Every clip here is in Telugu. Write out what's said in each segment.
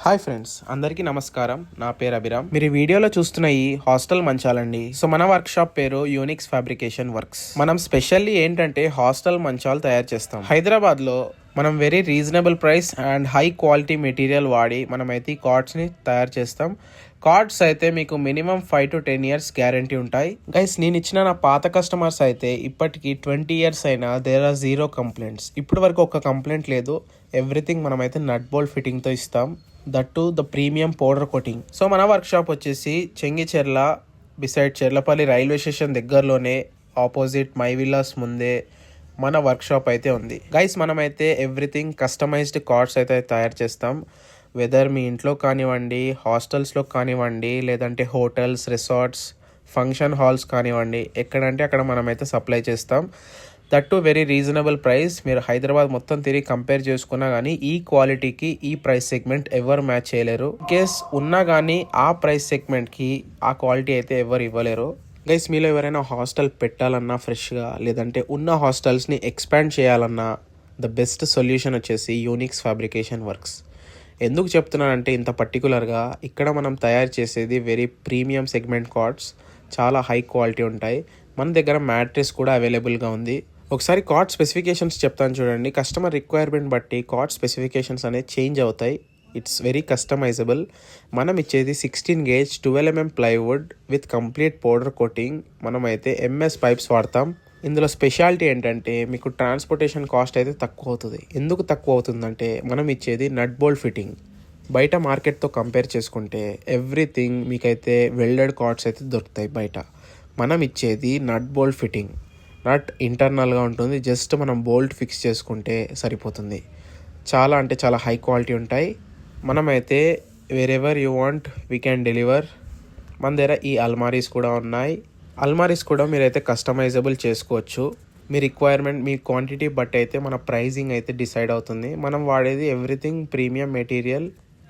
హాయ్ ఫ్రెండ్స్, అందరికీ నమస్కారం. నా పేరు అభిరామ్. మీరు ఈ వీడియోలో చూస్తున్న ఈ హాస్టల్ మంచాలండి. సో మన వర్క్ షాప్ పేరు యూనిక్స్ ఫ్యాబ్రికేషన్ వర్క్స్. మనం స్పెషల్లీ ఏంటంటే హాస్టల్ మంచాలు తయారు చేస్తాం. హైదరాబాద్ లో మనం very reasonable price and high quality material వాడి మనమైతే ఈ కార్డ్స్ ని తయారు చేస్తాం. కార్డ్స్ అయితే మీకు మినిమం 5 to 10 years గ్యారంటీ ఉంటాయి. గైస్, నేను ఇచ్చిన నా పాత కస్టమర్స్ అయితే ఇప్పటికి 20 years అయినా దేర్ ఆర్ 0 కంప్లైంట్స్. ఇప్పటి వరకు ఒక కంప్లైంట్ లేదు. ఎవ్రీథింగ్ మనమైతే నట్ బోల్ట్ ఫిట్టింగ్ తో ఇస్తాం. That to the premium powder coating. So మన వర్క్ షాప్ వచ్చేసి Chengicherla beside Cherlapalli railway station దగ్గరలోనే ఆపోజిట్ మై విల్లాస్ ముందే మన వర్క్ షాప్ అయితే ఉంది. గైస్, మనమైతే ఎవ్రీథింగ్ కస్టమైజ్డ్ కార్డ్స్ అయితే తయారు చేస్తాం. వెదర్ మీ ఇంట్లో కానివ్వండి, హాస్టల్స్లో కానివ్వండి, లేదంటే హోటల్స్, రిసార్ట్స్, ఫంక్షన్ హాల్స్ కానివ్వండి, ఎక్కడంటే అక్కడ మనమైతే సప్లై చేస్తాం. That to very reasonable price. మీరు హైదరాబాద్ మొత్తం తిరిగి కంపేర్ చేసుకున్నా కానీ ఈ క్వాలిటీకి ఈ ప్రైస్ సెగ్మెంట్ ఎవరు మ్యాచ్ చేయలేరు. కేస్ ఉన్నా కానీ ఆ ప్రైస్ సెగ్మెంట్కి ఆ క్వాలిటీ అయితే ఎవరు ఇవ్వలేరు. గైస్, మీలో ఎవరైనా హాస్టల్ పెట్టాలన్నా ఫ్రెష్గా, లేదంటే ఉన్న హాస్టల్స్ని ఎక్స్పాండ్ చేయాలన్నా ద బెస్ట్ సొల్యూషన్ వచ్చేసి యూనిక్స్ ఫ్యాబ్రికేషన్ వర్క్స్. ఎందుకు చెప్తున్నానంటే ఇంత పర్టికులర్గా ఇక్కడ మనం తయారు చేసేది వెరీ ప్రీమియం సెగ్మెంట్ కార్డ్స్, చాలా హై క్వాలిటీ ఉంటాయి. మన దగ్గర మ్యాట్రెస్ కూడా అవైలబుల్గా ఉంది. ఒకసారి కార్డ్ స్పెసిఫికేషన్స్ చెప్తాను చూడండి. కస్టమర్ రిక్వైర్మెంట్ బట్టి కార్డ్ స్పెసిఫికేషన్స్ అనేవి చేంజ్ అవుతాయి. It's very customisable. మనం ఇచ్చేది 16 gauge 12 mm plywood with complete powder coating. మనమైతే ఎంఎస్ పైప్స్ వాడతాం. ఇందులో స్పెషాలిటీ ఏంటంటే మీకు ట్రాన్స్పోర్టేషన్ కాస్ట్ అయితే తక్కువ అవుతుంది. ఎందుకు తక్కువ అవుతుందంటే మనం ఇచ్చేది నట్ బోల్ట్ ఫిట్టింగ్. బయట మార్కెట్తో కంపేర్ చేసుకుంటే ఎవ్రీథింగ్ మీకైతే వెల్డెడ్ కార్డ్స్ అయితే దొరుకుతాయి బయట. మనం ఇచ్చేది నట్ బోల్ట్ ఫిట్టింగ్. నట్ ఇంటర్నల్గా ఉంటుంది, జస్ట్ మనం బోల్ట్ ఫిక్స్ చేసుకుంటే సరిపోతుంది. చాలా అంటే చాలా హై క్వాలిటీ ఉంటాయి. మనమైతే wherever you want we can deliver. మన దగ్గర ఈ అల్మారీస్ కూడా ఉన్నాయి. అల్మారీస్ కూడా మీరైతే కస్టమైజబుల్ చేసుకోవచ్చు. మీ రిక్వైర్మెంట్, మీ క్వాంటిటీ బట్టి అయితే మన ప్రైజింగ్ అయితే డిసైడ్ అవుతుంది. మనం వాడేది everything premium material.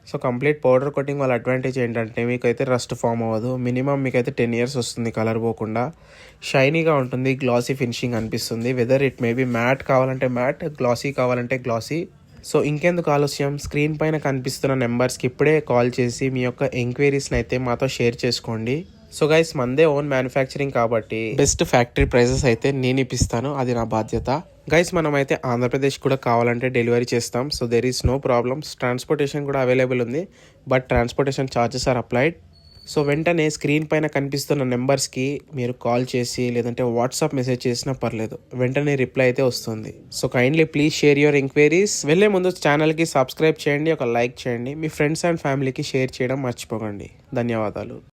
So complete powder coating వాళ్ళ అడ్వాంటేజ్ ఏంటంటే మీకైతే రస్ట్ ఫామ్ అవ్వదు. మినిమం మీకైతే 10 years వస్తుంది కలర్ పోకుండా. షైనీగా ఉంటుంది, గ్లాసీ ఫినిషింగ్ అనిపిస్తుంది. వెదర్ ఇట్ మేబీ మ్యాట్ కావాలంటే మ్యాట్, గ్లాసీ కావాలంటే గ్లాసీ. సో ఇంకెందుకు ఆలస్యం, స్క్రీన్ పైన కనిపిస్తున్న నెంబర్స్కి ఇప్పుడే కాల్ చేసి మీ యొక్క ఎంక్వైరీస్ని అయితే మాతో షేర్ చేసుకోండి. సో గైస్, మందే ఓన్ మ్యానుఫ్యాక్చరింగ్ కాబట్టి బెస్ట్ ఫ్యాక్టరీ ప్రైజెస్ అయితే నేను ఇప్పిస్తాను, అది నా బాధ్యత. గైస్, మనమైతే ఆంధ్రప్రదేశ్ కూడా కావాలంటే డెలివరీ చేస్తాం. So there is no problems. Transportation కూడా అవైలబుల్ ఉంది, but transportation charges are applied. So వెంటనే స్క్రీన్ పైన కనిపిస్తున్న నెంబర్స్కి మీరు కాల్ చేసి లేదంటే వాట్సాప్ మెసేజ్ చేసినా పర్లేదు, వెంటనే రిప్లై అయితే వస్తుంది. So kindly please share your enquiries. వెళ్ళే ముందు ఛానల్కి సబ్స్క్రైబ్ చేయండి, ఒక లైక్ చేయండి, మీ ఫ్రెండ్స్ అండ్ ఫ్యామిలీకి షేర్ చేయడం మర్చిపోకండి. ధన్యవాదాలు.